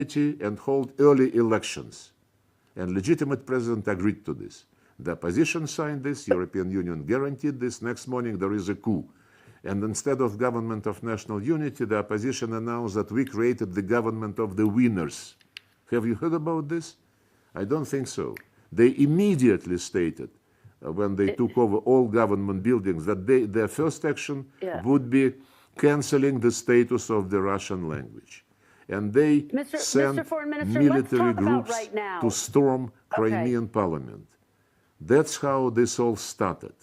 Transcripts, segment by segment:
and hold early elections. And legitimate president agreed to this. The opposition signed this, European Union guaranteed this. Next morning there is a coup. And instead of government of national unity, the opposition announced that we created the government of the winners. Have you heard about this? I don't think so. They immediately stated, when they took over all government buildings, that their first action would be canceling the status of the Russian language. And they sent military groups to storm Crimean parliament. That's how this all started.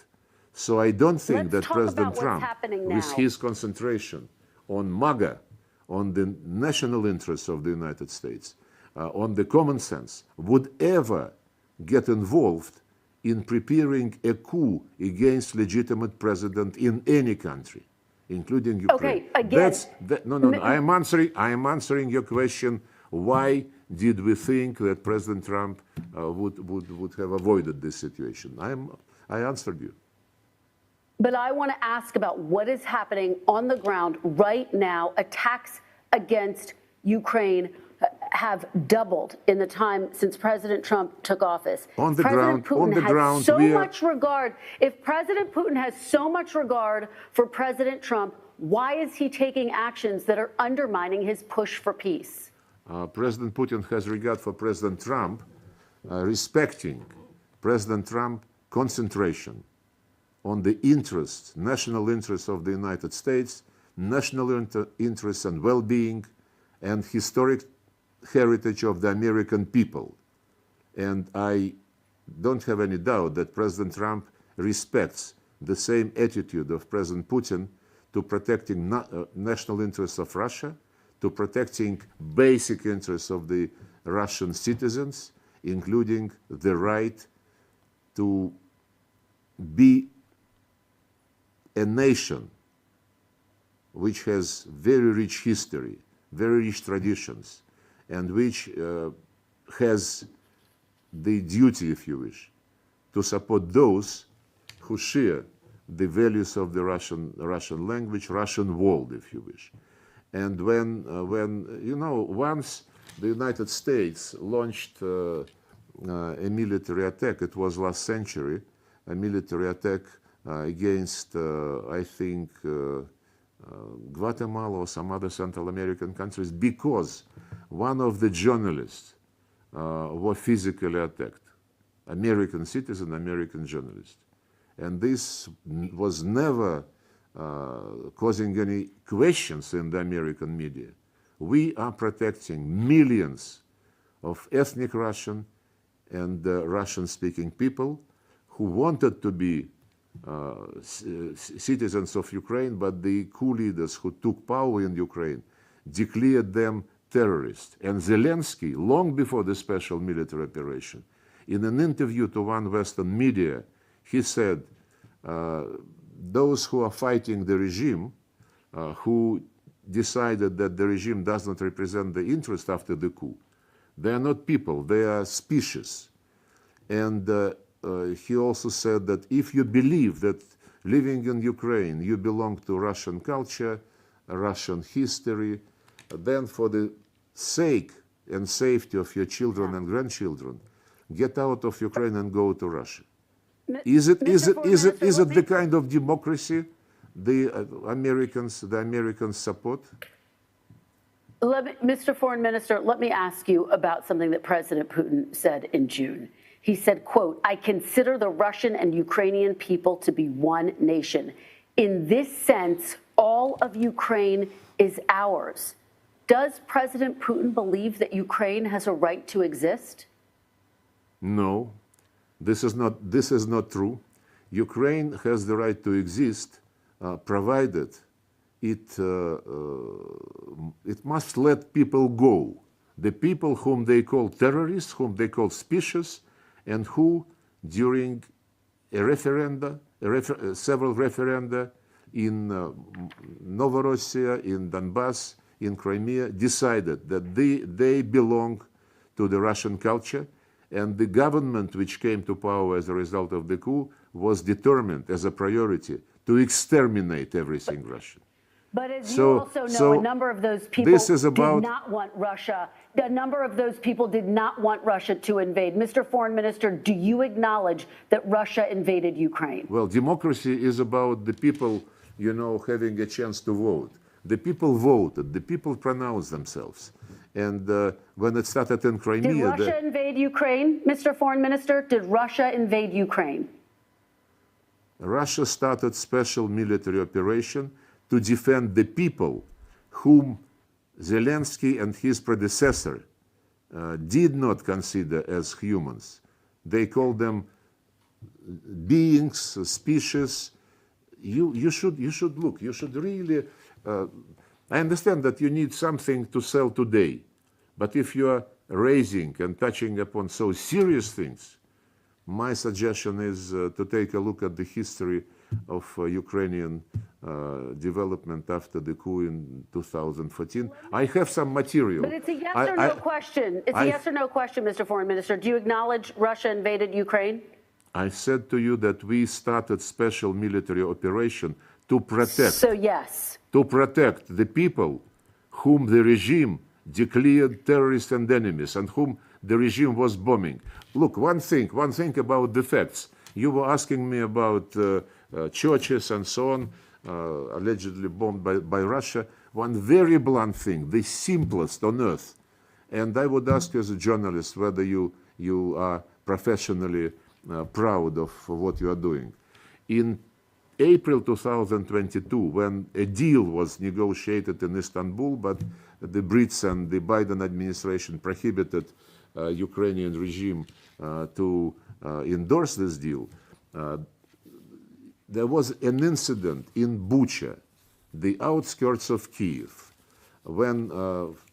So I don't think that President Trump, with his concentration on MAGA, on the national interests of the United States, on the common sense, would ever get involved in preparing a coup against legitimate president in any country, including Ukraine. Okay, again, no. I am answering your question. Why did we think that President Trump would have avoided this situation? I answered you. But I want to ask about what is happening on the ground right now. Attacks against Ukraine have doubled in the time since President Trump took office. On the ground, if President Putin has so much regard for President Trump, why is he taking actions that are undermining his push for peace? President Putin has regard for President Trump, respecting President Trump's concentration on the interests, national interests of the United States, national interests and well-being, and historic heritage of the American people. And I don't have any doubt that President Trump respects the same attitude of President Putin to protecting national interests of Russia, to protecting basic interests of the Russian citizens, including the right to be a nation which has very rich history, very rich traditions, and which has the duty, if you wish, to support those who share the values of the Russian language, Russian world, if you wish. And when you know, once the United States launched a military attack, it was last century, a military attack against, I think, Guatemala or some other Central American countries, because one of the journalists was physically attacked, American citizen, American journalist. And this was never causing any questions in the American media. We are protecting millions of ethnic Russian and Russian-speaking people who wanted to be citizens of Ukraine, but the coup leaders who took power in Ukraine declared them terrorists. And Zelensky, long before the special military operation, in an interview to one Western media, he said, those who are fighting the regime, who decided that the regime does not represent the interest after the coup, they are not people, they are species. And he also said that if you believe that living in Ukraine, you belong to Russian culture, Russian history, then for the sake and safety of your children and grandchildren, get out of Ukraine and go to Russia. Is it the kind of democracy the Americans support? Mr. Foreign Minister, let me ask you about something that President Putin said in June. He said, quote, "I consider the Russian and Ukrainian people to be one nation. In this sense, all of Ukraine is ours." Does President Putin believe that Ukraine has a right to exist? No, this is not true. Ukraine has the right to exist, provided it must let people go. The people whom they call terrorists, whom they call species, and who, during a referenda, several referenda in Novorossiya, in Donbass, in Crimea, decided that they belong to the Russian culture, and the government which came to power as a result of the coup was determined as a priority to exterminate everything Russian. But as you also know, a number of those people did not want Russia a number of those people did not want Russia to invade. Mr. Foreign Minister, do you acknowledge that Russia invaded Ukraine? Well, democracy is about the people, you know, having a chance to vote. The people voted, the people pronounced themselves. And when it started in Crimea... Did Russia invade Ukraine, Mr. Foreign Minister? Did Russia invade Ukraine? Russia started special military operation to defend the people whom Zelensky and his predecessor did not consider as humans. They called them beings, species. You should look. You should really. I understand that you need something to sell today, but if you are raising and touching upon so serious things, my suggestion is to take a look at the history of Ukrainian development after the coup in 2014. I have some material. But it's a yes or no question. It's a yes or no question, Mr. Foreign Minister. Do you acknowledge Russia invaded Ukraine? I said to you that we started special military operation to protect. So yes. To protect the people whom the regime declared terrorists and enemies and whom the regime was bombing. Look, one thing about the facts. You were asking me about churches and so on, allegedly bombed by Russia. One very blunt thing, the simplest on earth. And I would ask you as a journalist whether you are professionally proud of what you are doing. In April 2022, when a deal was negotiated in Istanbul, but the Brits and the Biden administration prohibited Ukrainian regime to endorse this deal, there was an incident in Bucha, the outskirts of Kiev, when,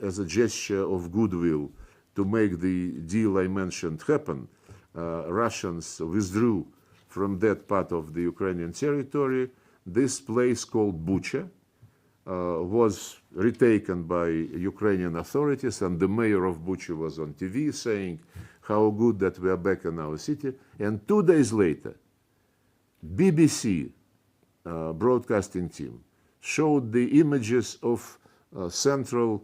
as a gesture of goodwill to make the deal I mentioned happen, Russians withdrew from that part of the Ukrainian territory. This place called Bucha was retaken by Ukrainian authorities, and the mayor of Bucha was on TV saying how good that we are back in our city. And 2 days later, BBC broadcasting team showed the images of central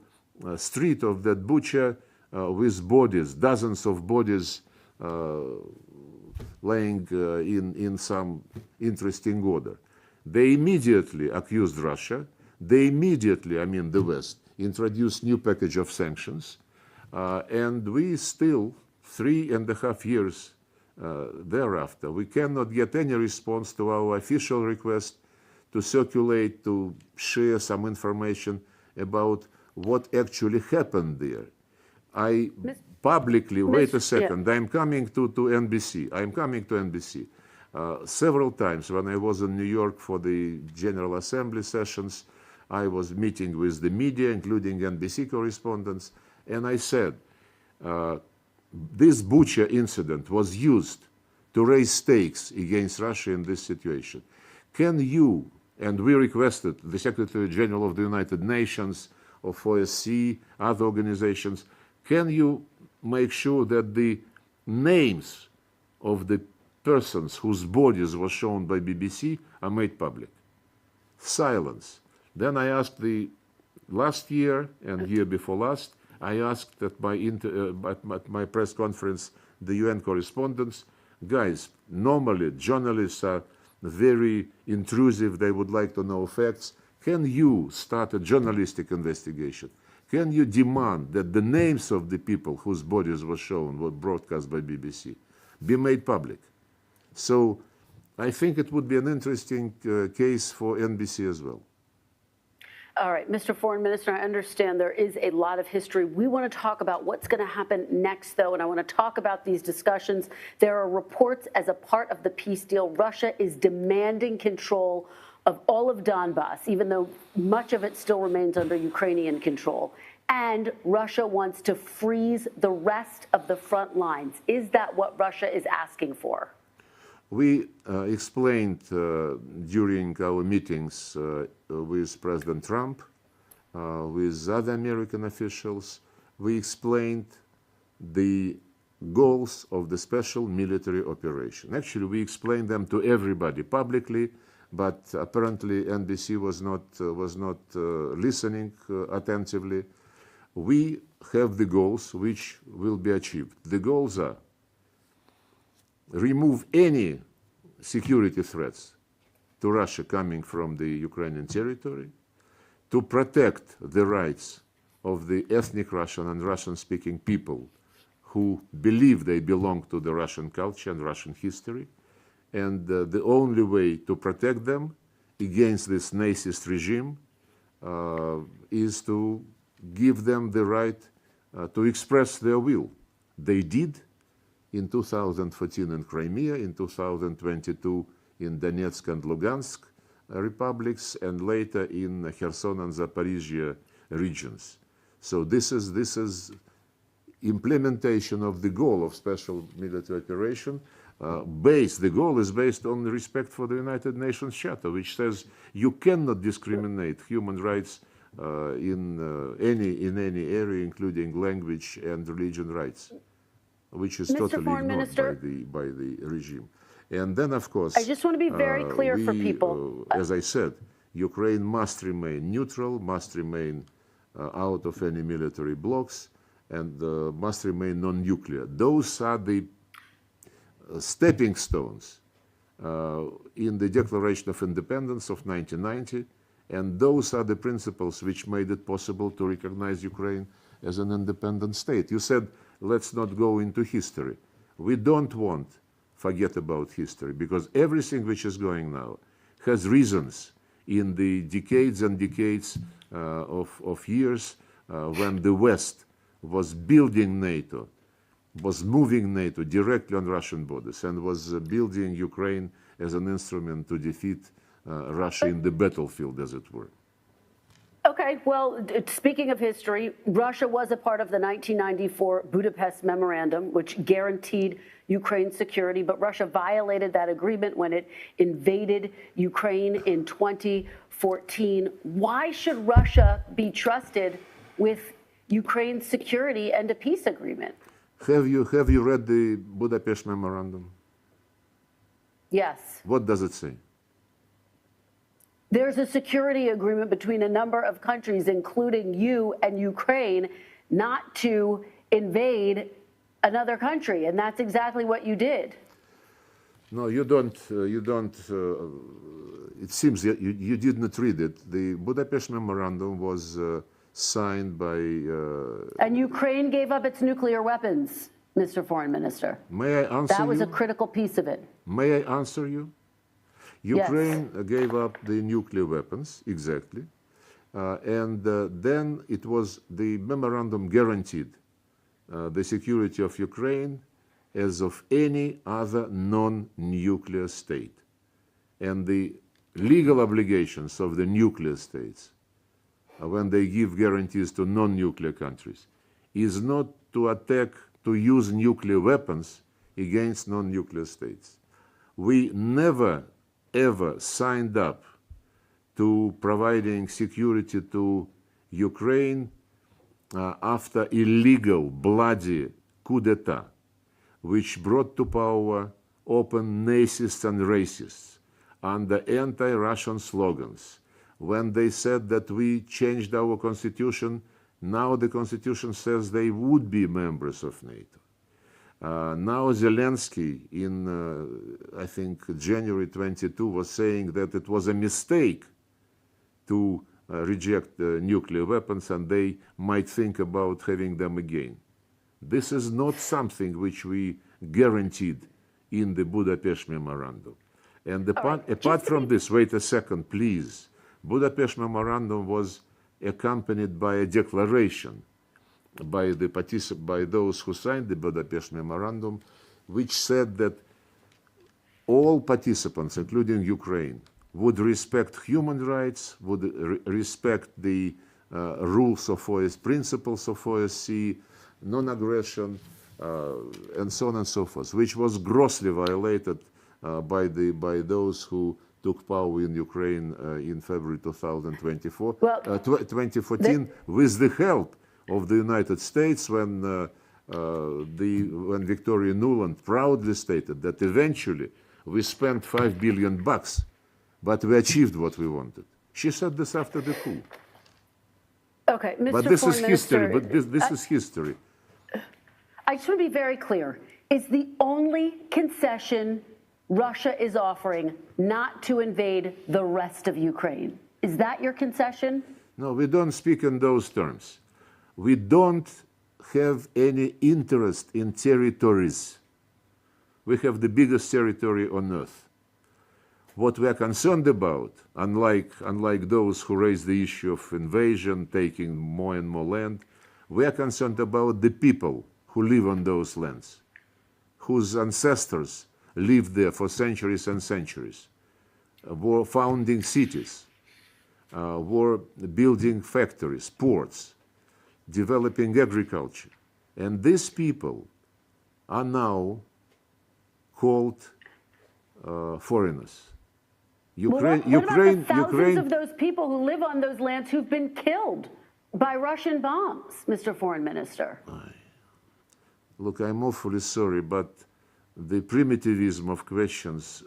street of that Bucha with bodies, dozens of bodies laying in some interesting order. They immediately accused Russia. They immediately, I mean the West, introduced new package of sanctions. And we still, 3.5 years thereafter, we cannot get any response to our official request to circulate, to share some information about what actually happened there. I publicly, wait a second, I'm coming to NBC. I'm coming to NBC. Several times when I was in New York for the General Assembly sessions, I was meeting with the media, including NBC correspondents, and I said, this Bucha incident was used to raise stakes against Russia in this situation. Can you, and we requested the Secretary General of the United Nations, of OSCE, other organizations, can you make sure that the names of the persons whose bodies were shown by BBC are made public? Silence. Then I asked the last year and year before last, I asked at my press conference the UN correspondents, guys, normally journalists are very intrusive, they would like to know facts. Can you start a journalistic investigation? Can you demand that the names of the people whose bodies were shown, were broadcast by BBC, be made public? So I think it would be an interesting case for NBC as well. All right, Mr. Foreign Minister, I understand there is a lot of history. We want to talk about what's going to happen next, though, and I want to talk about these discussions. There are reports as a part of the peace deal, Russia is demanding control of all of Donbass, even though much of it still remains under Ukrainian control. And Russia wants to freeze the rest of the front lines. Is that what Russia is asking for? We explained during our meetings with President Trump, with other American officials, we explained the goals of the special military operation. Actually, we explained them to everybody publicly, but apparently NBC was not listening attentively. we have the goals which will be achieved. The goals are remove any security threats to Russia coming from the Ukrainian territory, to protect the rights of the ethnic Russian and Russian-speaking people who believe they belong to the Russian culture and Russian history. And the only way to protect them against this Nazist regime is to give them the right to express their will. They did in 2014 in Crimea, in 2022 in Donetsk and Lugansk republics, and later in Kherson and Zaporizhia regions. So this is implementation of the goal of special military operation. The goal is based on the respect for the United Nations Charter, which says you cannot discriminate human rights in any area, including language and religion rights, which is totally ignored by the regime. And then, of course, I just want to be very clear for people. As I said, Ukraine must remain neutral, must remain out of any military blocs, and must remain non-nuclear. Those are the stepping stones in the Declaration of Independence of 1990, and those are the principles which made it possible to recognize Ukraine as an independent state. You said, let's not go into history. We don't want to forget about history, because everything which is going now has reasons in the decades and decades of years when the West was building NATO, was moving NATO directly on Russian borders, and was building Ukraine as an instrument to defeat Russia in the battlefield, as it were. Okay, well, speaking of history, Russia was a part of the 1994 Budapest Memorandum, which guaranteed Ukraine's security, but Russia violated that agreement when it invaded Ukraine in 2014. Why should Russia be trusted with Ukraine's security and a peace agreement? Have you read the Budapest Memorandum? Yes. What does it say? There's a security agreement between a number of countries, including you and Ukraine, not to invade another country, and that's exactly what you did. No, you don't. It seems that you did not read it. The Budapest Memorandum was signed by... and Ukraine gave up its nuclear weapons, Mr. Foreign Minister. May I answer you? That was a critical piece of it. May I answer you? Ukraine Yes. gave up the nuclear weapons, exactly. And then it was the memorandum guaranteed the security of Ukraine as of any other non-nuclear state. And the legal obligations of the nuclear states, when they give guarantees to non-nuclear countries, is not to attack, to use nuclear weapons against non-nuclear states. We never, ever signed up to providing security to Ukraine after illegal, bloody coup d'etat, which brought to power open Nazists and racists under anti-Russian slogans. When they said that we changed our constitution, now the constitution says they would be members of NATO. Now Zelensky, in I think January 22, was saying that it was a mistake to reject nuclear weapons, and they might think about having them again. This is not something which we guaranteed in the Budapest Memorandum. And apart from this, wait a second, please. Budapest Memorandum was accompanied by a declaration by those who signed the Budapest Memorandum, which said that all participants, including Ukraine, would respect human rights, would respect the rules of OSCE, principles of OSCE, non-aggression, and so on and so forth, which was grossly violated by those who took power in Ukraine in February 2024, 2014, with the help of the United States, when Victoria Nuland proudly stated that eventually we spent $5 billion, but we achieved what we wanted. She said this after the coup. Okay, Mr. But this is Foreign history. Minister, But this is history. I just want to be very clear. Is the only concession Russia is offering not to invade the rest of Ukraine? Is that your concession? No, we don't speak in those terms. We don't have any interest in territories. We have the biggest territory on earth. What we are concerned about, unlike those who raise the issue of invasion, taking more and more land, we are concerned about the people who live on those lands, whose ancestors lived there for centuries and centuries, were founding cities, were building factories, ports, developing agriculture. And these people are now called foreigners. What about the thousands of those people who live on those lands who've been killed by Russian bombs, Mr. Foreign Minister? Look, I'm awfully sorry, but the primitivism of questions,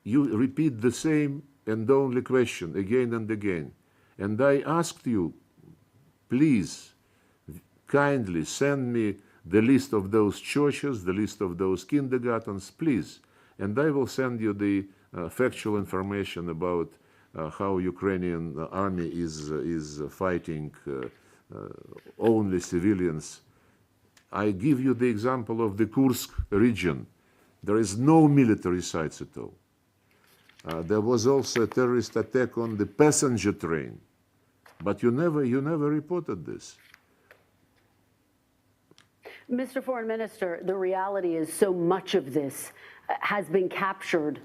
you repeat the same and only question again and again. And I asked you, please, kindly send me the list of those churches, the list of those kindergartens, please. And I will send you the factual information about how Ukrainian army is fighting only civilians. I give you the example of the Kursk region. There is no military sites at all. There was also a terrorist attack on the passenger train, but you never reported this. Mr. Foreign Minister, the reality is so much of this has been captured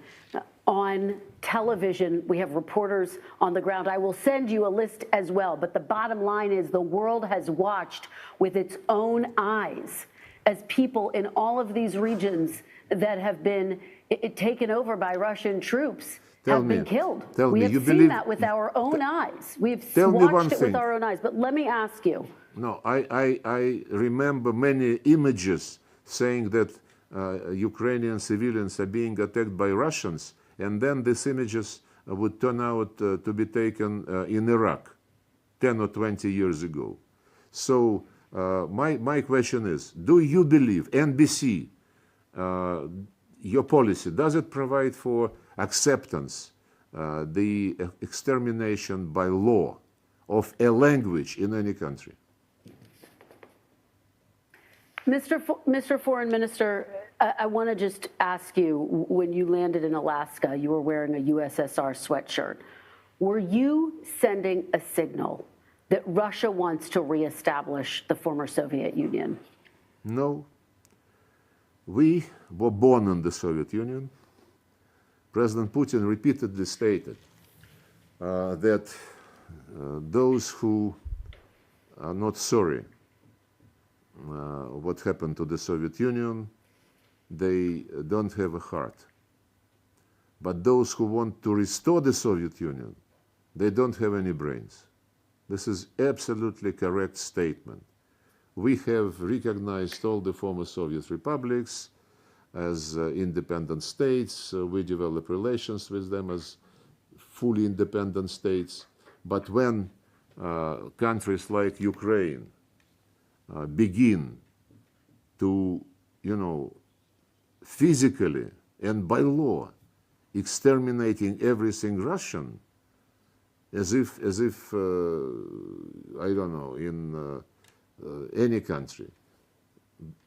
on television. We have reporters on the ground. I will send you a list as well. But the bottom line is the world has watched with its own eyes as people in all of these regions that have been taken over by Russian troops have been killed. We have seen that with our own eyes. We've watched it with our own eyes. But let me ask you. No, I remember many images saying that Ukrainian civilians are being attacked by Russians, and then these images would turn out to be taken in Iraq 10 or 20 years ago. So my question is, do you believe, NBC, your policy, does it provide for acceptance, the extermination by law of a language in any country? Mr. Foreign Minister, I want to just ask you, when you landed in Alaska, you were wearing a USSR sweatshirt. Were you sending a signal that Russia wants to reestablish the former Soviet Union? No. We were born in the Soviet Union. President Putin repeatedly stated that those who are not sorry what happened to the Soviet Union, they don't have a heart. But those who want to restore the Soviet Union, they don't have any brains. This is absolutely correct statement. We have recognized all the former Soviet republics as independent states. We develop relations with them as fully independent states. But when countries like Ukraine begin to, physically and by law exterminating everything Russian, as if I don't know, in any country,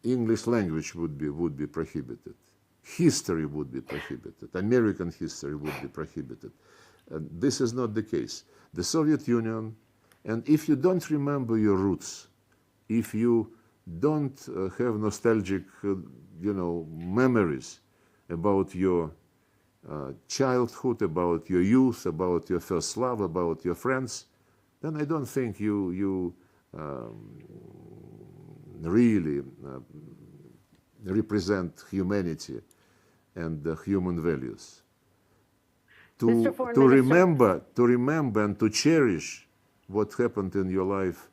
English language would be prohibited, history would be prohibited, American history would be prohibited. This is not the case. The Soviet Union, and if you don't remember your roots, if you don't have nostalgic, memories about your childhood, about your youth, about your first love, about your friends, then I don't think you really represent humanity and the human values. To remember and to cherish what happened in your life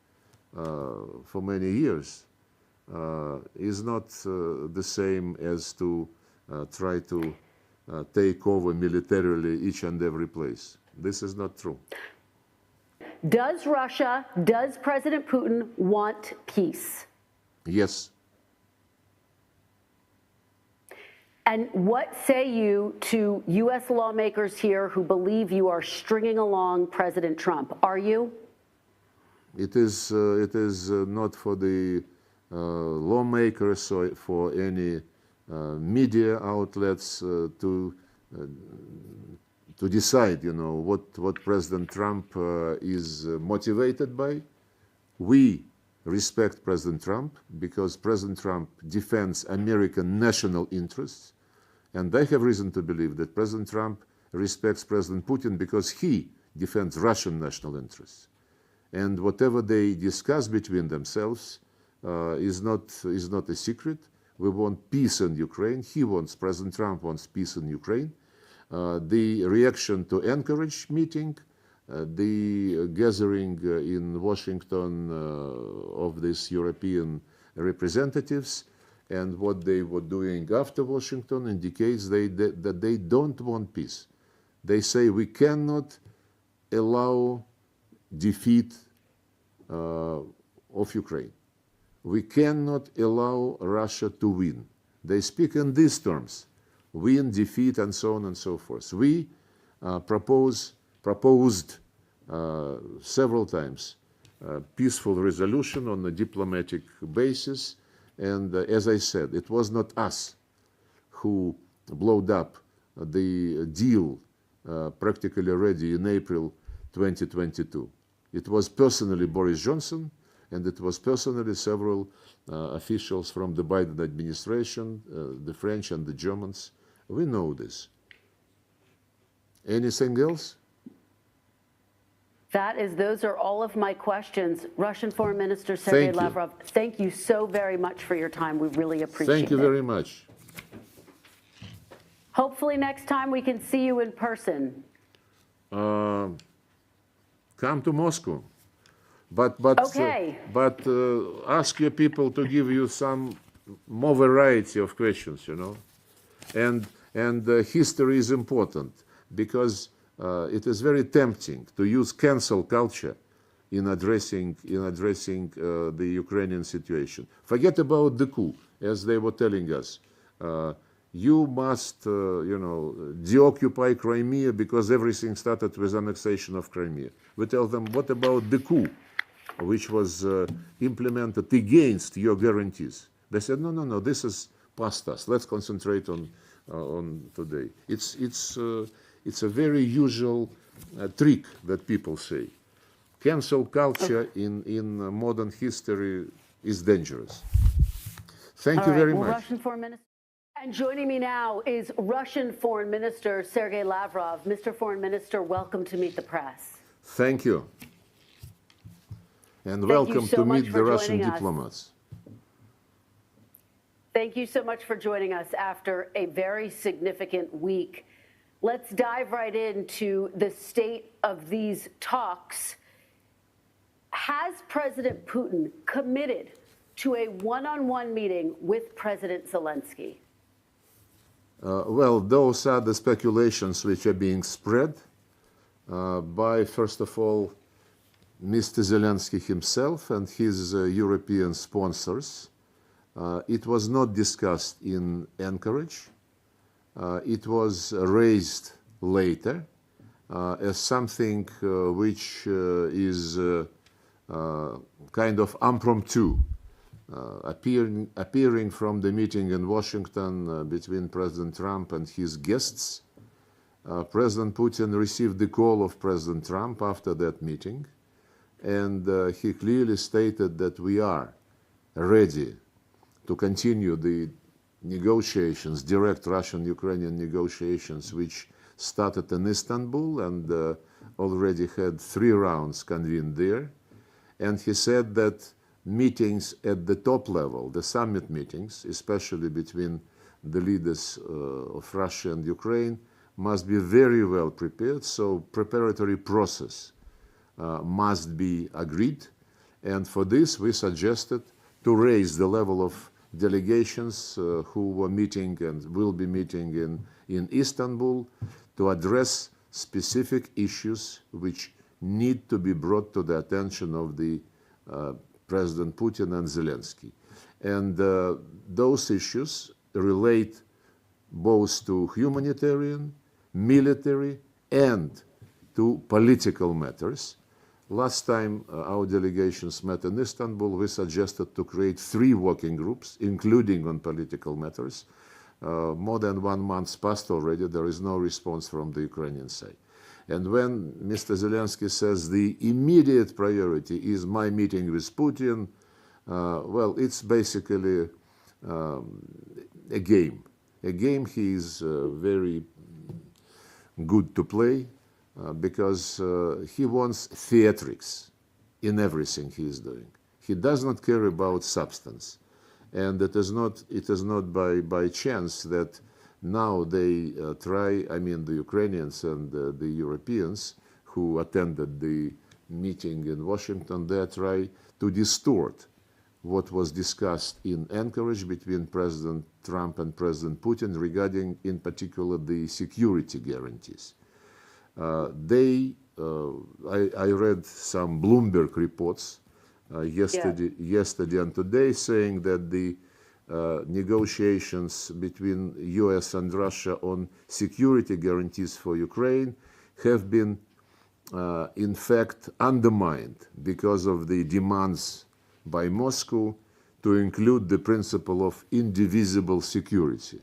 for many years is not the same as to try to take over militarily each and every place. This is not true. Does Russia, does President Putin want peace? Yes. And what say you to U.S. lawmakers here who believe you are stringing along President Trump? Are you? It is not for the lawmakers or for any media outlets to decide, what President Trump is motivated by. We respect President Trump because President Trump defends American national interests, and I have reason to believe that President Trump respects President Putin because he defends Russian national interests. And whatever they discuss between themselves is not a secret. We want peace in Ukraine. President Trump wants peace in Ukraine. The reaction to Anchorage meeting, the gathering in Washington of these European representatives, and what they were doing after Washington indicates that they don't want peace. They say we cannot allow defeat of Ukraine. We cannot allow Russia to win. They speak in these terms: win, defeat, and so on and so forth. We proposed several times peaceful resolution on a diplomatic basis, and as I said, it was not us who blowed up the deal practically ready in April 2022. It was personally Boris Johnson, and it was personally several officials from the Biden administration, the French and the Germans. We know this. Anything else? Those are all of my questions. Russian Foreign Minister Sergey Lavrov, thank you so very much for your time. We really appreciate it. Thank you very much. Hopefully next time we can see you in person. Come to Moscow, but ask your people to give you some more variety of questions, and history is important because it is very tempting to use cancel culture in addressing the Ukrainian situation. Forget about the coup, as they were telling us. You must, deoccupy Crimea because everything started with annexation of Crimea. We tell them, what about the coup, which was implemented against your guarantees? They said, no, this is past us. Let's concentrate on today. It's a very usual trick that people say. Cancel culture in modern history is dangerous. Thank you very much. Russian Foreign Minister. And joining me now is Russian Foreign Minister Sergey Lavrov. Mr. Foreign Minister, welcome to Meet the Press. Thank you. And welcome to meet the Russian diplomats. Thank you so much for joining us after a very significant week. Let's dive right into the state of these talks. Has President Putin committed to a one-on-one meeting with President Zelensky? Well, those are the speculations which are being spread by, first of all, Mr. Zelensky himself and his European sponsors. It was not discussed in Anchorage. It was raised later as something which is kind of impromptu. Appearing from the meeting in Washington between President Trump and his guests. President Putin received the call of President Trump after that meeting, and he clearly stated that we are ready to continue the negotiations, direct Russian-Ukrainian negotiations, which started in Istanbul and already had 3 rounds convened there. And he said that meetings at the top level, the summit meetings, especially between the leaders of Russia and Ukraine, must be very well prepared. So preparatory process must be agreed. And for this, we suggested to raise the level of delegations who were meeting and will be meeting in Istanbul to address specific issues which need to be brought to the attention of the President Putin and Zelensky. And those issues relate both to humanitarian, military, and to political matters. Last time our delegations met in Istanbul, we suggested to create 3 working groups, including on political matters. More than 1 month passed already. There is no response from the Ukrainian side. And when Mr. Zelensky says the immediate priority is my meeting with Putin, well, it's basically a game. A game he is very good to play because he wants theatrics in everything he is doing. He does not care about substance. And it is not by chance that now they try, I mean the Ukrainians and the Europeans who attended the meeting in Washington, they try to distort what was discussed in Anchorage between President Trump and President Putin regarding, in particular, the security guarantees. I read some Bloomberg reports yesterday and today saying that the negotiations between US and Russia on security guarantees for Ukraine have been, in fact, undermined because of the demands by Moscow to include the principle of indivisible security.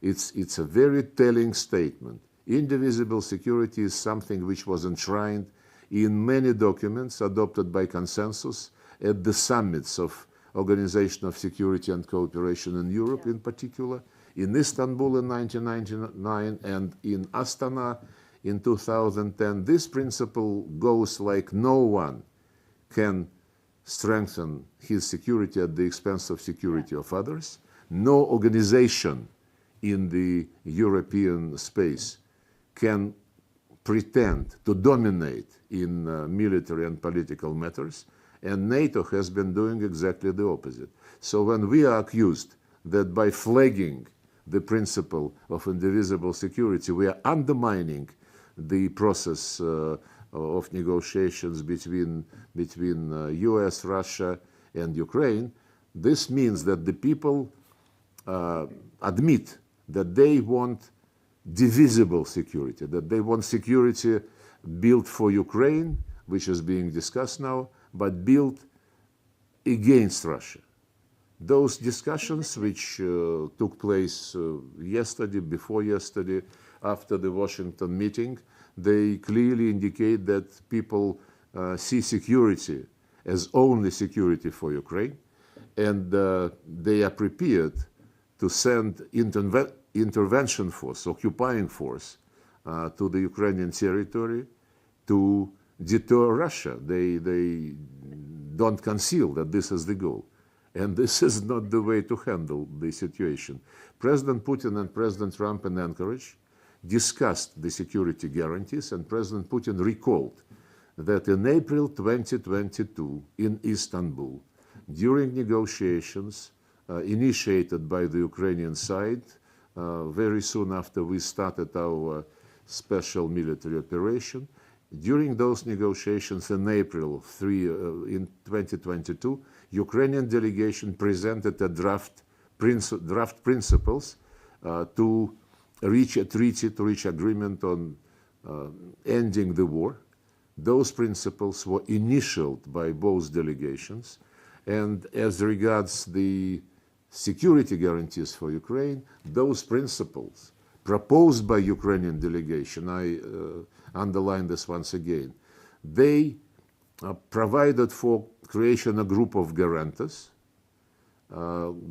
It's a very telling statement. Indivisible security is something which was enshrined in many documents adopted by consensus at the summits of Organization of Security and Cooperation in Europe, in particular, in Istanbul in 1999 and in Astana in 2010. This principle goes like no one can strengthen his security at the expense of security of others. No organization in the European space can pretend to dominate in military and political matters, and NATO has been doing exactly the opposite. So when we are accused that by flagging the principle of indivisible security, we are undermining the process of negotiations between US, Russia, and Ukraine, this means that the people admit that they want divisible security, that they want security built for Ukraine, which is being discussed now, but built against Russia. Those discussions which took place yesterday, before yesterday, after the Washington meeting, they clearly indicate that people see security as only security for Ukraine, and they are prepared to send intervention force, occupying force, to the Ukrainian territory to deter Russia. They don't conceal that this is the goal. And this is not the way to handle the situation. President Putin and President Trump in Anchorage discussed the security guarantees, and President Putin recalled that in April 2022 in Istanbul, during negotiations initiated by the Ukrainian side, very soon after we started our special military operation, during those negotiations in April in 2022, Ukrainian delegation presented a draft principles to reach a treaty, to reach agreement on ending the war. Those principles were initialed by both delegations, and as regards the security guarantees for Ukraine, those principles proposed by Ukrainian delegation, I underline this once again, they provided for creation a group of guarantors.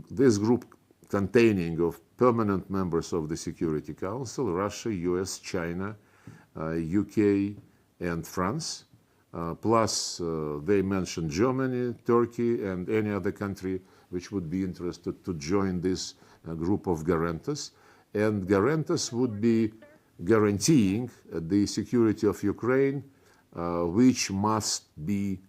This group containing of permanent members of the Security Council, Russia, US, China, UK, and France, plus they mentioned Germany, Turkey, and any other country which would be interested to join this group of guarantors. And guarantors would be guaranteeing the security of Ukraine, which must be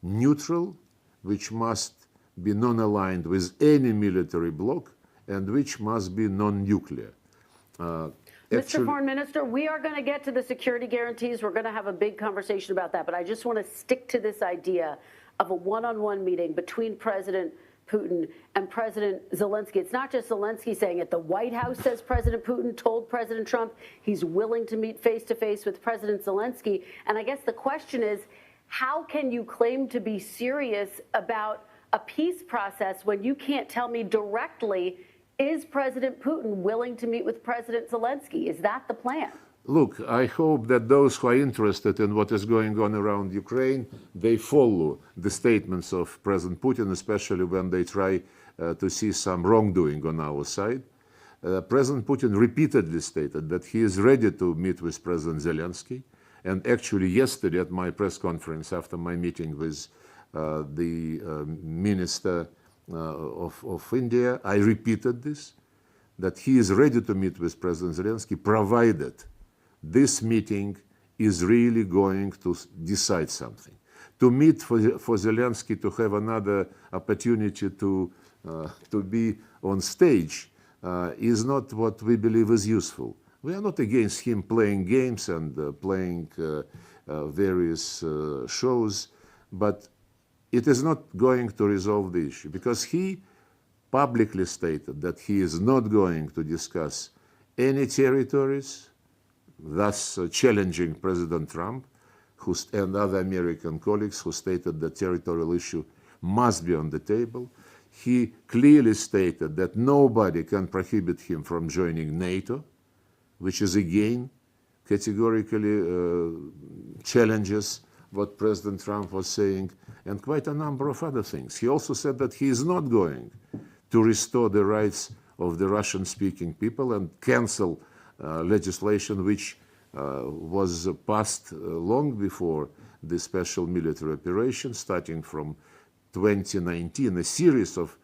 neutral, which must be non-aligned with any military bloc, and which must be non-nuclear. Mr. Foreign Minister, we are going to get to the security guarantees. We're going to have a big conversation about that. But I just want to stick to this idea of a one-on-one meeting between President Putin and President Zelensky. It's not just Zelensky saying it. The White House says President Putin told President Trump he's willing to meet face-to-face with President Zelensky. And I guess the question is, how can you claim to be serious about a peace process when you can't tell me directly, is President Putin willing to meet with President Zelensky? Is that the plan? Look, I hope that those who are interested in what is going on around Ukraine, they follow the statements of President Putin, especially when they try to see some wrongdoing on our side. President Putin repeatedly stated that he is ready to meet with President Zelensky. And actually yesterday at my press conference after my meeting with the Minister of India, I repeated this, that he is ready to meet with President Zelensky, provided this meeting is really going to decide something. To meet for Zelensky to have another opportunity to be on stage is not what we believe is useful. We are not against him playing games and playing various shows, but it is not going to resolve the issue because he publicly stated that he is not going to discuss any territories, thus challenging President Trump and other American colleagues who stated the territorial issue must be on the table. He clearly stated that nobody can prohibit him from joining NATO, which is again categorically challenges what President Trump was saying, and quite a number of other things. He also said that he is not going to restore the rights of the Russian-speaking people and cancel legislation which was passed long before the special military operation, starting from 2019. A series of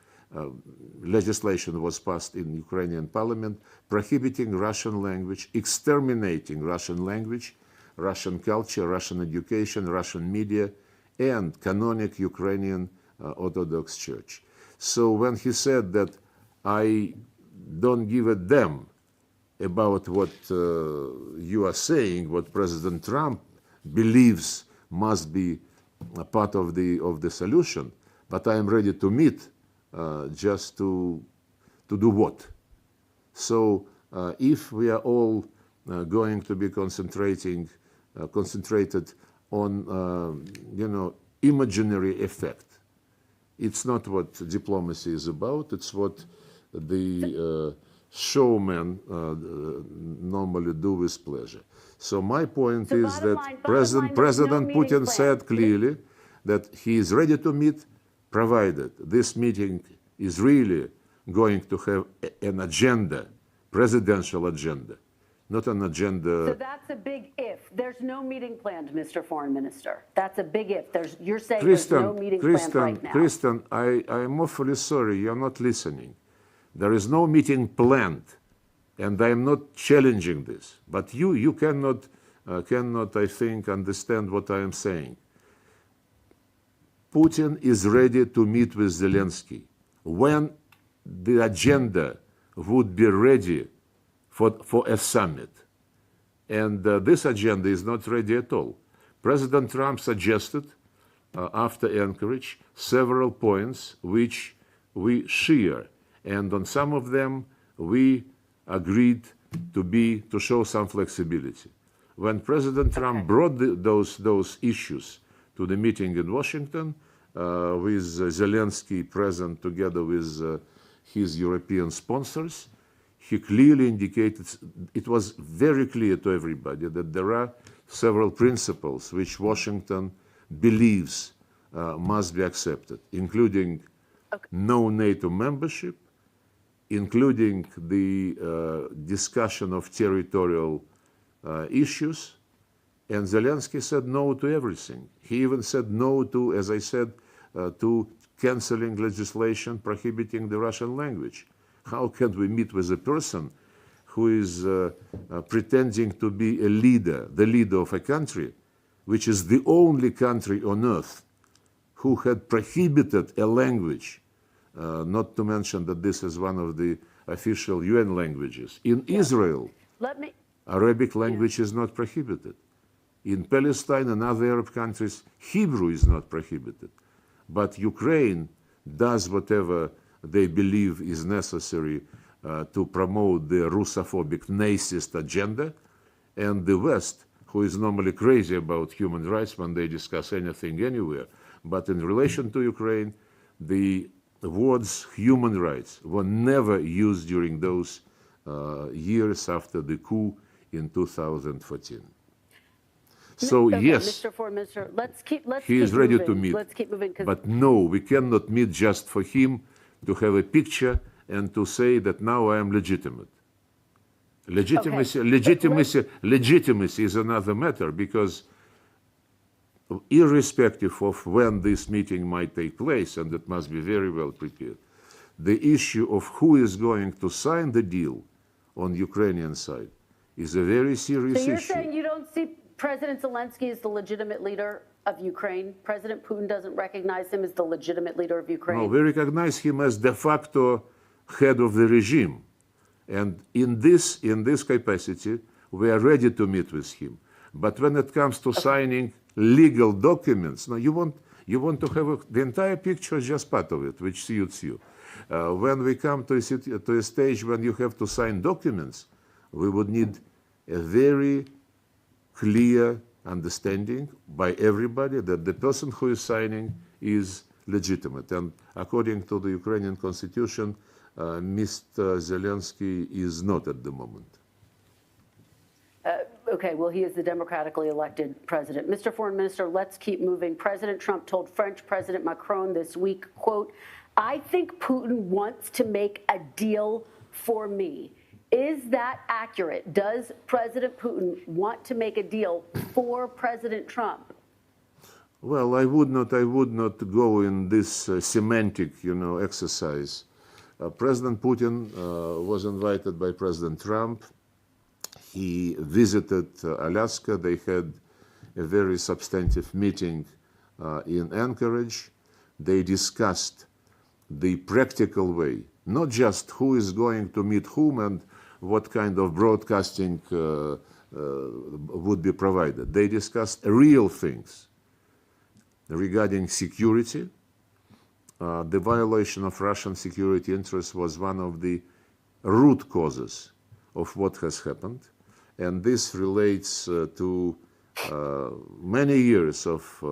legislation was passed in Ukrainian parliament prohibiting Russian language, exterminating Russian language, Russian culture, Russian education, Russian media, and canonic Ukrainian Orthodox Church. So when he said that I don't give a damn about what you are saying, what President Trump believes must be a part of the solution, but I am ready to meet just to do what? So if we are all going to be concentrated on imaginary effect, it's not what diplomacy is about. It's what the showmen normally do with pleasure. So my point is that President Putin said clearly that he is ready to meet, provided this meeting is really going to have an agenda, presidential agenda, not an agenda. So that's a big if. There's no meeting planned, Mr. Foreign Minister. That's a big if. You're saying there's no meeting planned right now. Kristen, I am awfully sorry, you're not listening. There is no meeting planned, and I am not challenging this. But you cannot, I think, understand what I am saying. Putin is ready to meet with Zelensky when the agenda would be ready for a summit. And this agenda is not ready at all. President Trump suggested, after Anchorage, several points which we share. And on some of them, we agreed to show some flexibility. When President Trump brought those issues to the meeting in Washington, with Zelensky present together with his European sponsors, he clearly indicated, it was very clear to everybody that there are several principles which Washington believes must be accepted, including no NATO membership, including the discussion of territorial issues, and Zelensky said no to everything. He even said no to, as I said, to canceling legislation prohibiting the Russian language. How can we meet with a person who is pretending to be a leader, the leader of a country, which is the only country on earth who had prohibited a language, not to mention that this is one of the official UN languages. In Israel, let me. Arabic language is not prohibited. In Palestine and other Arab countries, Hebrew is not prohibited. But Ukraine does whatever they believe is necessary to promote the Russophobic Nazist agenda, and the West, who is normally crazy about human rights when they discuss anything anywhere, but in relation to Ukraine, the words human rights were never used during those years after the coup in 2014. So Okay, yes, Mr. Foreign Minister, let's keep he is ready to moving. meet. Let's keep moving. But no, we cannot meet just for him to have a picture and to say that now I am legitimate. Legitimacy is another matter, because irrespective of when this meeting might take place, and it must be very well prepared, the issue of who is going to sign the deal on Ukrainian side is a very serious issue. So you're saying you don't see President Zelensky as the legitimate leader of Ukraine? President Putin doesn't recognize him as the legitimate leader of Ukraine? No, we recognize him as de facto head of the regime. And in this capacity, we are ready to meet with him. But when it comes to signing legal documents, no, you want to have the entire picture, just part of it, which suits you. When we come to a stage when you have to sign documents, we would need a very clear understanding by everybody that the person who is signing is legitimate. And according to the Ukrainian constitution, Mr. Zelensky is not at the moment. Okay, well, he is the democratically elected president. Mr. Foreign Minister, let's keep moving. President Trump told French President Macron this week, quote, "I think Putin wants to make a deal for me." Is that accurate? Does President Putin want to make a deal for President Trump? Well, I would not go in this semantic, exercise. President Putin was invited by President Trump. He visited Alaska. They had a very substantive meeting in Anchorage. They discussed the practical way, not just who is going to meet whom and what kind of broadcasting would be provided. They discussed real things regarding security. The violation of Russian security interests was one of the root causes of what has happened. And this relates to many years of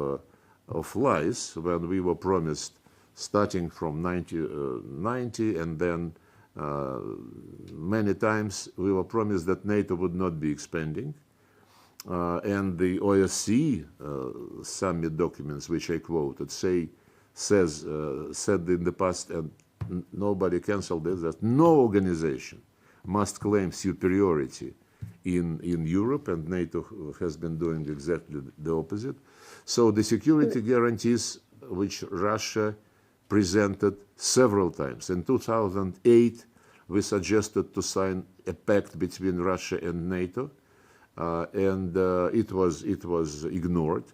lies when we were promised, starting from 1990, and then many times we were promised that NATO would not be expanding. And the OSCE summit documents, which I quoted, said in the past, and nobody canceled this, that no organization must claim superiority in Europe, and NATO has been doing exactly the opposite. So the security guarantees which Russia presented several times. In 2008, we suggested to sign a pact between Russia and NATO, and it was ignored.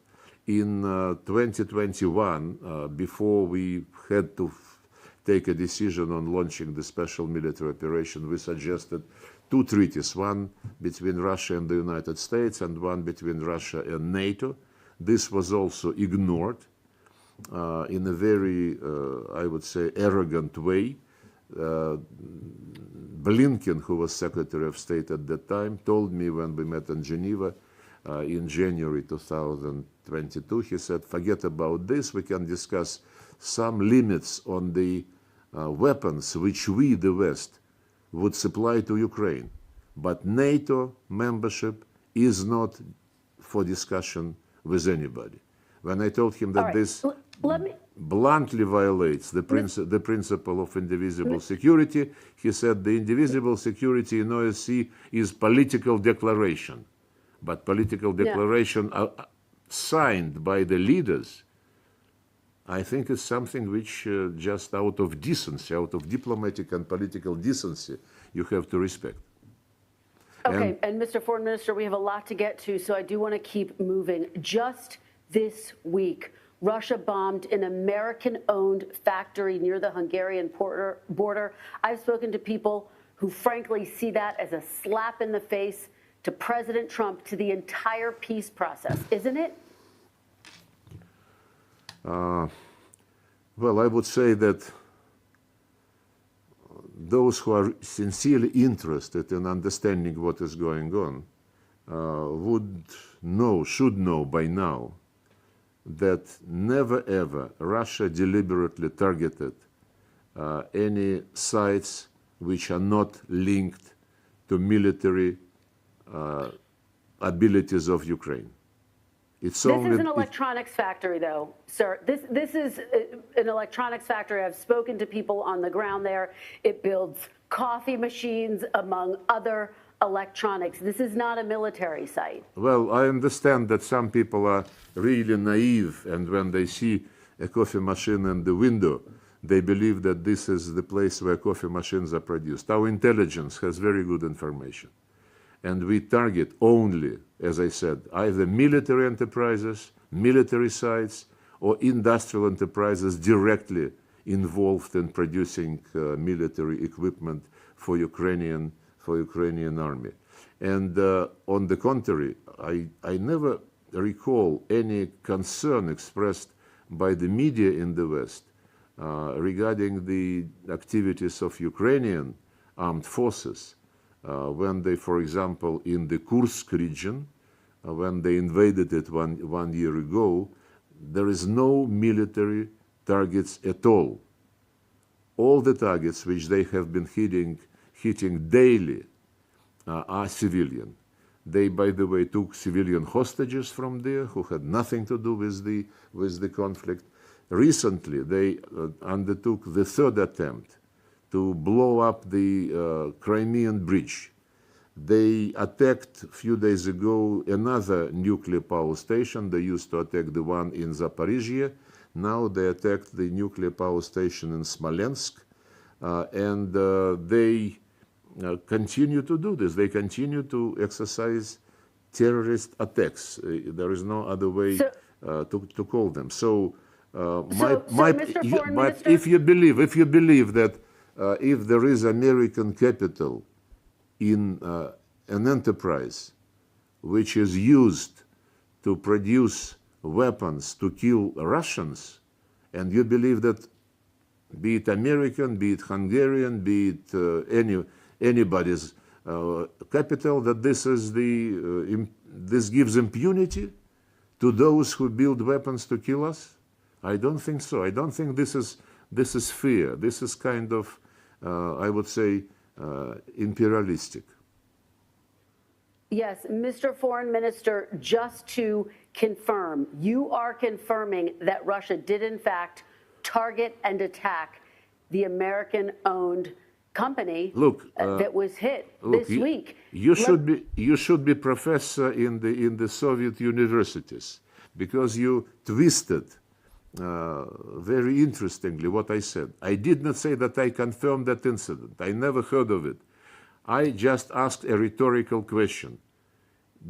In 2021, before we had to take a decision on launching the special military operation, we suggested two treaties, one between Russia and the United States and one between Russia and NATO. This was also ignored in a very, I would say, arrogant way. Blinken, who was Secretary of State at that time, told me when we met in Geneva in January 2022, he said, forget about this, we can discuss some limits on the weapons which we, the West, would supply to Ukraine. But NATO membership is not for discussion with anybody. When I told him that this bluntly violates the principle of indivisible security, he said the indivisible security in OSCE is political declaration. But political declaration signed by the leaders, I think is something which just out of decency, out of diplomatic and political decency, you have to respect. Okay, and Mr. Foreign Minister, we have a lot to get to, so I do want to keep moving. Just this week, Russia bombed an American-owned factory near the Hungarian border. I've spoken to people who frankly see that as a slap in the face to President Trump, to the entire peace process, isn't it? Well, I would say that those who are sincerely interested in understanding what is going on should know by now that never ever Russia deliberately targeted any sites which are not linked to military abilities of Ukraine. This is an electronics factory, though, sir. This is an electronics factory. I've spoken to people on the ground there. It builds coffee machines, among other electronics. This is not a military site. Well, I understand that some people are really naive, and when they see a coffee machine in the window, they believe that this is the place where coffee machines are produced. Our intelligence has very good information. And we target only, as I said, either military enterprises, military sites, or industrial enterprises directly involved in producing military equipment for Ukrainian army. And on the contrary, I never recall any concern expressed by the media in the West regarding the activities of Ukrainian armed forces. When they, for example, in the Kursk region, when they invaded it one year ago, there is no military targets at all. All the targets which they have been hitting daily are civilian. They, by the way, took civilian hostages from there who had nothing to do with the conflict. Recently, they undertook the third attempt to blow up the Crimean bridge. They attacked a few days ago another nuclear power station. They used to attack the one in Zaporizhia. Now they attacked the nuclear power station in Smolensk. And they continue to do this. They continue to exercise terrorist attacks. There is no other way to call them. If you believe that if there is American capital in an enterprise which is used to produce weapons to kill Russians, and you believe that, be it American, be it Hungarian, be it anybody's capital, that this gives impunity to those who build weapons to kill us? I don't think so. I don't think this is fair. This is kind of, I would say, imperialistic. Yes, Mr. Foreign Minister, just to confirm, you are confirming that Russia did in fact target and attack the American-owned company that was hit this week. You should be professor in the Soviet universities, because you twisted very interestingly what I said. I did not say that I confirmed that incident. I never heard of it. I just asked a rhetorical question.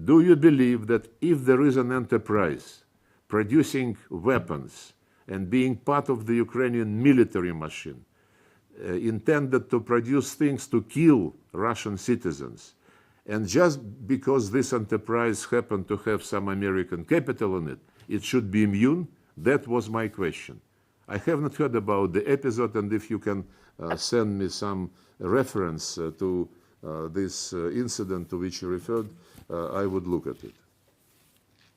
Do you believe that if there is an enterprise producing weapons and being part of the Ukrainian military machine, intended to produce things to kill Russian citizens, and just because this enterprise happened to have some American capital in it, it should be immune? That was my question. I have not heard about the episode, and if you can send me some reference to this incident to which you referred, I would look at it.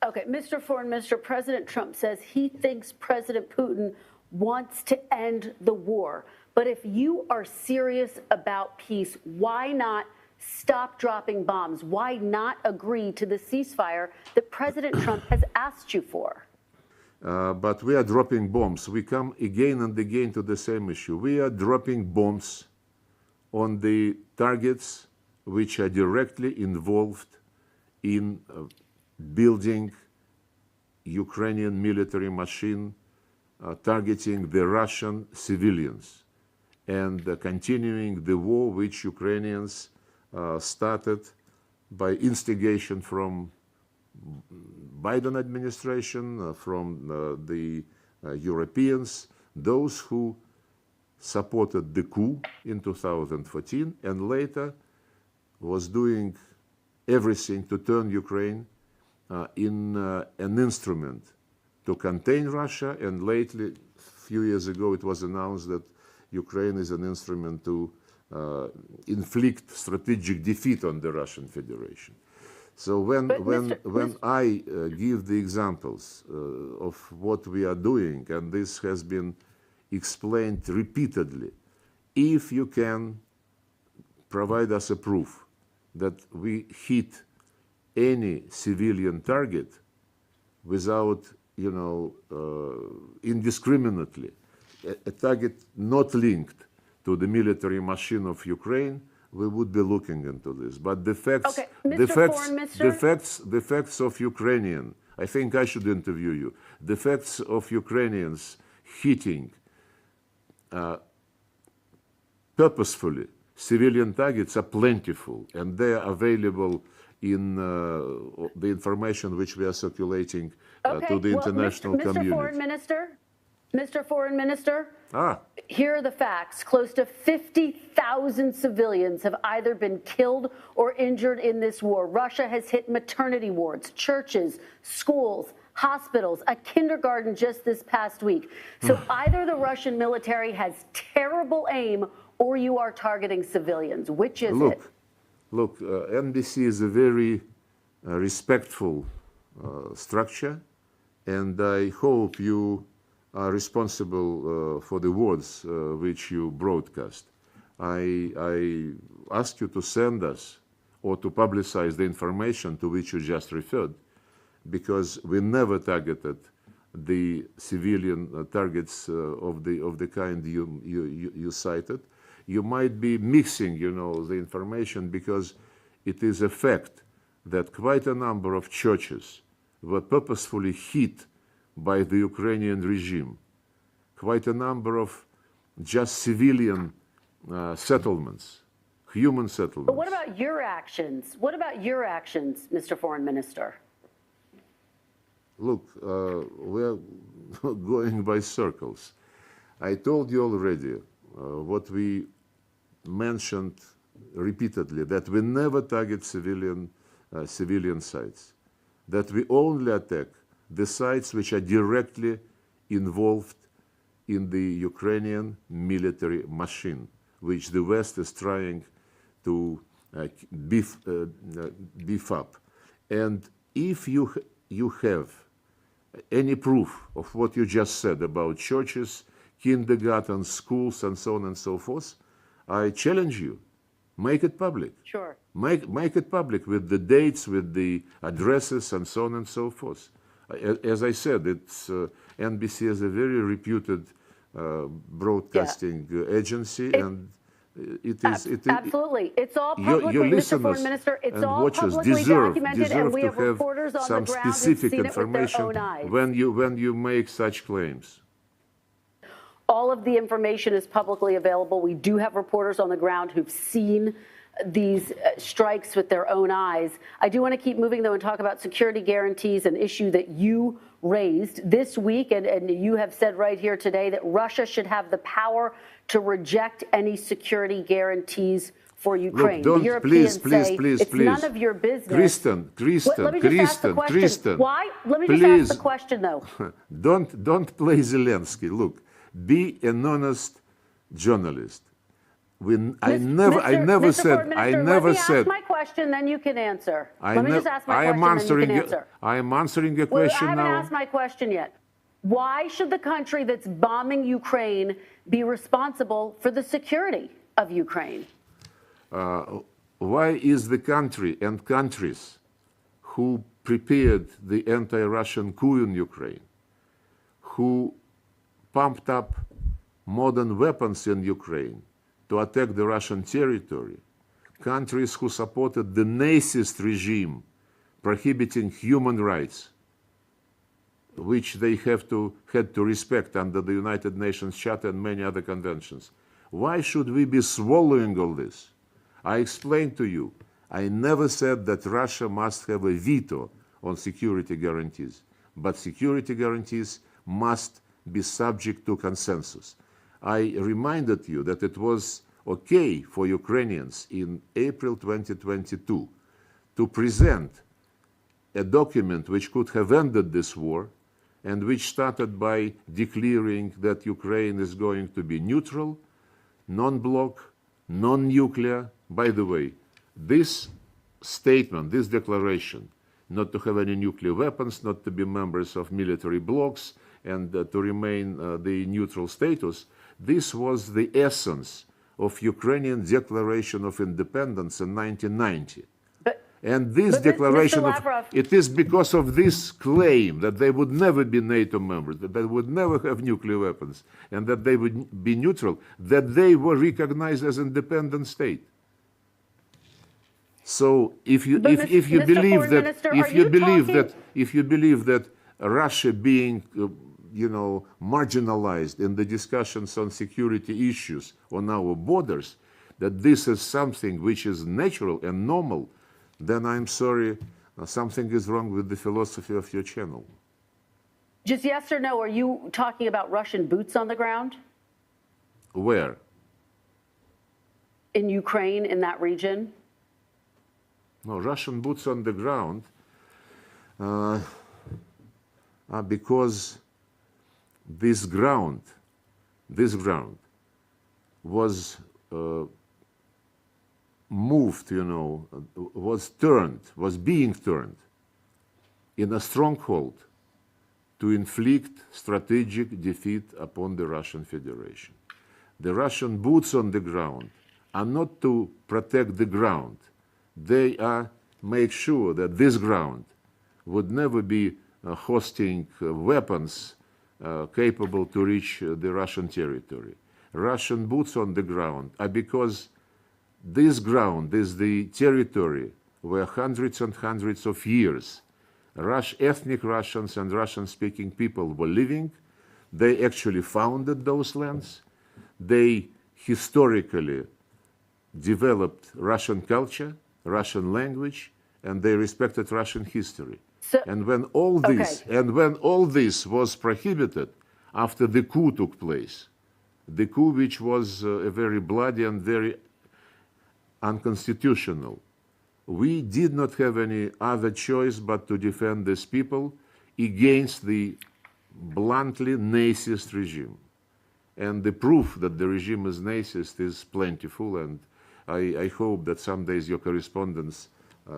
Okay, Mr. Foreign Minister, President Trump says he thinks President Putin wants to end the war. But if you are serious about peace, why not stop dropping bombs? Why not agree to the ceasefire that President Trump has asked you for? But we are dropping bombs. We come again and again to the same issue. We are dropping bombs on the targets which are directly involved in building Ukrainian military machine, targeting the Russian civilians, and continuing the war which Ukrainians started by instigation from Biden administration, from the Europeans, those who supported the coup in 2014 and later was doing everything to turn Ukraine in an instrument to contain Russia, and lately, a few years ago, it was announced that Ukraine is an instrument to inflict strategic defeat on the Russian Federation. So when I give the examples of what we are doing, and this has been explained repeatedly, if you can provide us a proof that we hit any civilian target without, indiscriminately, a target not linked to the military machine of Ukraine, we would be looking into this. But the facts, Okay. the facts of Ukrainian, I think I should interview you. The facts of Ukrainians hitting purposefully civilian targets are plentiful, and they are available in the information which we are circulating to the international community. Mr. Foreign Minister, here are the facts. Close to 50,000 civilians have either been killed or injured in this war. Russia has hit maternity wards, churches, schools, hospitals, a kindergarten just this past week. So either the Russian military has terrible aim or you are targeting civilians. Which is it? Look, NBC is a very respectful structure, and I hope you are responsible for the words which you broadcast. I ask you to send us or to publicize the information to which you just referred, because we never targeted the civilian targets of the kind you cited. You might be mixing, the information, because it is a fact that quite a number of churches were purposefully hit by the Ukrainian regime. Quite a number of just civilian settlements, human settlements. But what about your actions? What about your actions, Mr. Foreign Minister? Look, we're going by circles. I told you already what we mentioned repeatedly, that we never target civilian sites, that we only attack the sites which are directly involved in the Ukrainian military machine, which the West is trying to beef up. And if you have any proof of what you just said about churches, kindergartens, schools, and so on and so forth, I challenge you, make it public. Sure. Make it public with the dates, with the addresses, and so on and so forth. As I said, it's NBC is a very reputed broadcasting agency, and it is absolutely. It's all publicly, Mr. Foreign Minister. It's all publicly documented, and we have reporters on the ground who've seen it with their own eyes. When you make such claims. All of the information is publicly available. We do have reporters on the ground who've seen these strikes with their own eyes. I do want to keep moving, though, and talk about security guarantees, an issue that you raised this week, and you have said right here today that Russia should have the power to reject any security guarantees for Ukraine. Look, the Europeans please, none of your business. Kristen. Let me just ask the question. Why? Let me just ask the question, though. Don't play Zelensky. Look, be an honest journalist. I never said. Let me ask my question, then you can answer. Let me just ask my question, then you can answer. I am answering your question now. I haven't asked my question yet. Why should the country that's bombing Ukraine be responsible for the security of Ukraine? Why is the country and countries who prepared the anti-Russian coup in Ukraine, who pumped up modern weapons in Ukraine to attack the Russian territory, countries who supported the Nazist regime prohibiting human rights, which they had to respect under the United Nations Charter and many other conventions. Why should we be swallowing all this? I explained to you, I never said that Russia must have a veto on security guarantees, but security guarantees must be subject to consensus. I reminded you that it was okay for Ukrainians in April 2022 to present a document which could have ended this war and which started by declaring that Ukraine is going to be neutral, non-bloc, non-nuclear. By the way, this statement, this declaration, not to have any nuclear weapons, not to be members of military blocs, and to remain the neutral status, this was the essence of Ukrainian Declaration of Independence in 1990. And this declaration, it is because of this claim that they would never be NATO members, that they would never have nuclear weapons, and that they would be neutral, that they were recognized as independent state. So if you believe that Russia being marginalized in the discussions on security issues on our borders, that this is something which is natural and normal, then I'm sorry, something is wrong with the philosophy of your channel. Just yes or no, are you talking about Russian boots on the ground? Where? In Ukraine, in that region? No, Russian boots on the ground because this ground was moved, was being turned in a stronghold to inflict strategic defeat upon the Russian Federation. The Russian boots on the ground are not to protect the ground. They are make sure that this ground would never be hosting weapons capable to reach the Russian territory. Russian boots on the ground are because this ground is the territory where hundreds and hundreds of years ethnic Russians and Russian-speaking people were living. They actually founded those lands. They historically developed Russian culture, Russian language, and they respected Russian history. So, and when all this was prohibited after the coup took place, the coup which was a very bloody and very unconstitutional, we did not have any other choice but to defend these people against the bluntly Nazist regime. And the proof that the regime is Nazist is plentiful, and I hope that some days your correspondents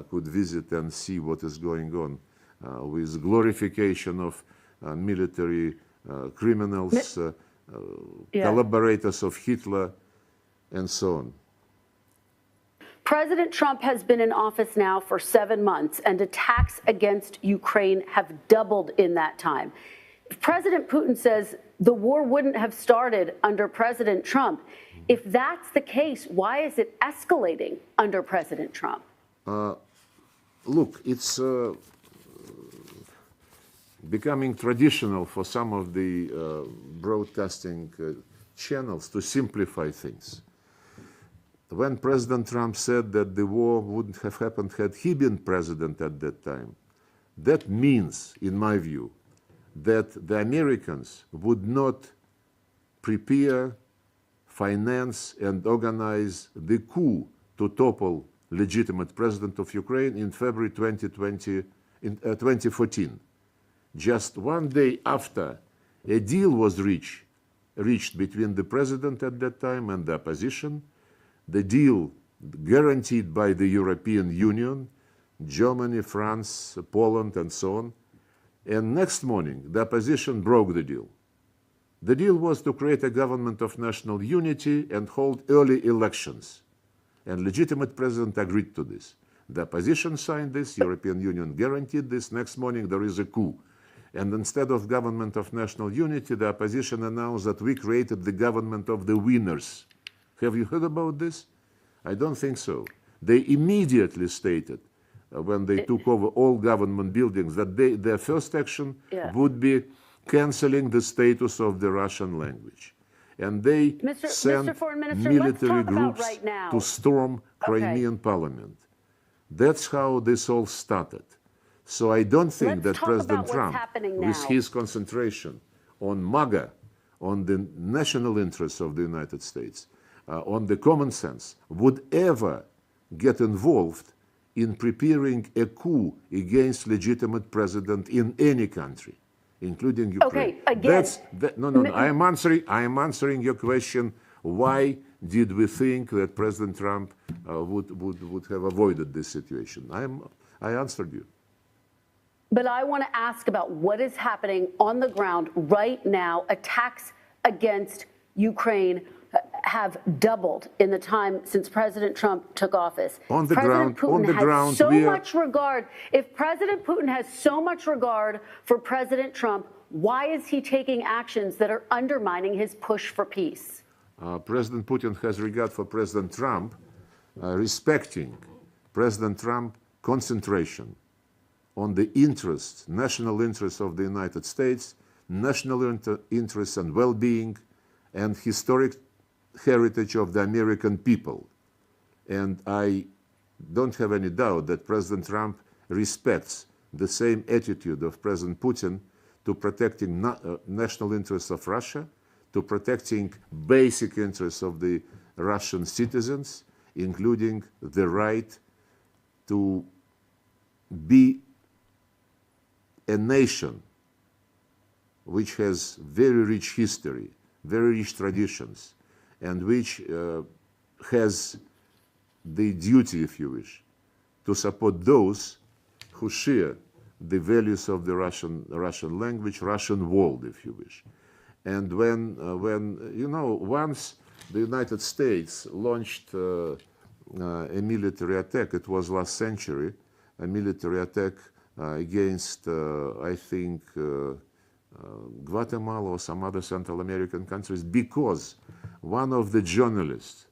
could visit and see what is going on with glorification of military criminals, collaborators of Hitler, and so on. President Trump has been in office now for 7 months, and attacks against Ukraine have doubled in that time. If President Putin says the war wouldn't have started under President Trump, if that's the case, why is it escalating under President Trump? Look, it's becoming traditional for some of the broadcasting channels to simplify things. When President Trump said that the war wouldn't have happened had he been president at that time, that means, in my view, that the Americans would not prepare, finance, and organize the coup to topple legitimate president of Ukraine in February 2014. Just one day after a deal was reached between the president at that time and the opposition, the deal guaranteed by the European Union, Germany, France, Poland, and so on. And next morning, the opposition broke the deal. The deal was to create a government of national unity and hold early elections. And legitimate president agreed to this. The opposition signed this, European Union guaranteed this. Next morning, there is a coup. And instead of government of national unity, the opposition announced that we created the government of the winners. Have you heard about this? I don't think so. They immediately stated, when they took over all government buildings, that their first action would be canceling the status of the Russian language. And they sent military groups to storm Crimean parliament. That's how this all started. So I don't think that President Trump, with his concentration on MAGA, on the national interests of the United States, on the common sense, would ever get involved in preparing a coup against legitimate president in any country, including Ukraine. Okay, again, no. I am answering your question. Why did we think that President Trump would have avoided this situation? I answered you. But I want to ask about what is happening on the ground right now. Attacks against Ukraine have doubled in the time since President Trump took office. On the President ground, Putin has so much regard. If President Putin has so much regard for President Trump, why is he taking actions that are undermining his push for peace? President Putin has regard for President Trump, respecting President Trump's concentration on the interests, national interests of the United States, national interests and well-being, and historic heritage of the American people. And I don't have any doubt that President Trump respects the same attitude of President Putin to protecting national interests of Russia, to protecting basic interests of the Russian citizens, including the right to be a nation which has very rich history, very rich traditions, and which has the duty, if you wish, to support those who share the values of the Russian language, Russian world, if you wish. And when you know, once the United States launched a military attack, it was last century, a military attack against, I think, Guatemala or some other Central American countries, because one of the journalists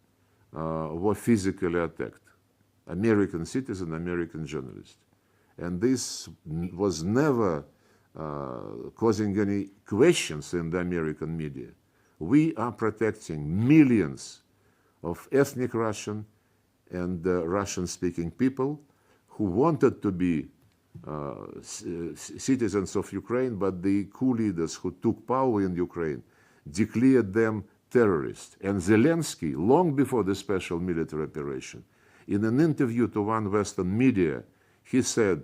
was physically attacked, American citizen, American journalist. And this was never causing any questions in the American media. We are protecting millions of ethnic Russian and Russian-speaking people who wanted to be citizens of Ukraine, but the coup leaders who took power in Ukraine declared them terrorists. And Zelensky, long before the special military operation, in an interview to one Western media, he said,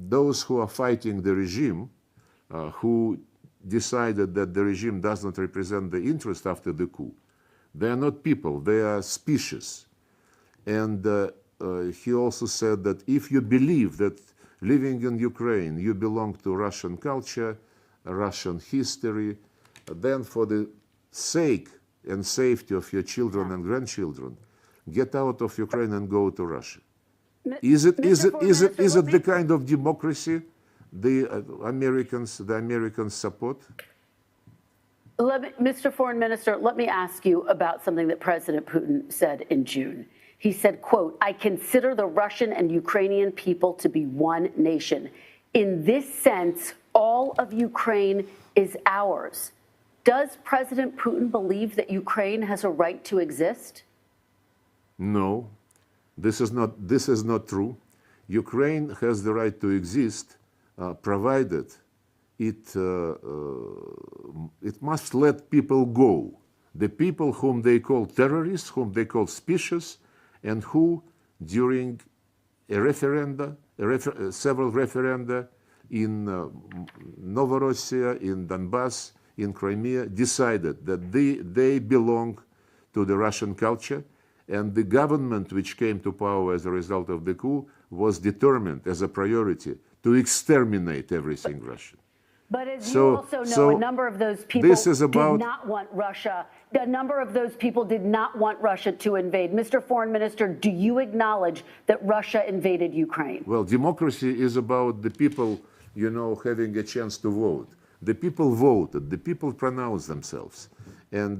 those who are fighting the regime, who decided that the regime does not represent the interest after the coup, they are not people, they are species. And he also said that if you believe that living in Ukraine you belong to Russian culture, Russian history, then for the sake and safety of your children and grandchildren, get out of Ukraine and go to Russia. Is it the kind of democracy the Americans support? Mr. Foreign Minister, let me ask you about something that President Putin said in June. He said, quote, "I consider the Russian and Ukrainian people to be one nation. In this sense, all of Ukraine is ours." Does President Putin believe that Ukraine has a right to exist? No, this is not true. Ukraine has the right to exist, provided it must let people go. The people whom they call terrorists, whom they call species, and who, during a referenda, several referenda in Novorossiya, in Donbass, in Crimea, decided that they belong to the Russian culture, and the government which came to power as a result of the coup was determined as a priority to exterminate everything Russian. But as you also know, a number of those people did not want Russia. A number of those people did not want Russia to invade. Mr. Foreign Minister, do you acknowledge that Russia invaded Ukraine? Well, democracy is about the people, you know, having a chance to vote. The people voted. The people pronounced themselves. And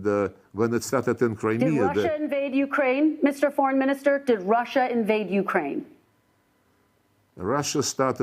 when it started in Crimea... Did Russia invade Ukraine, Mr. Foreign Minister? Did Russia invade Ukraine? Russia started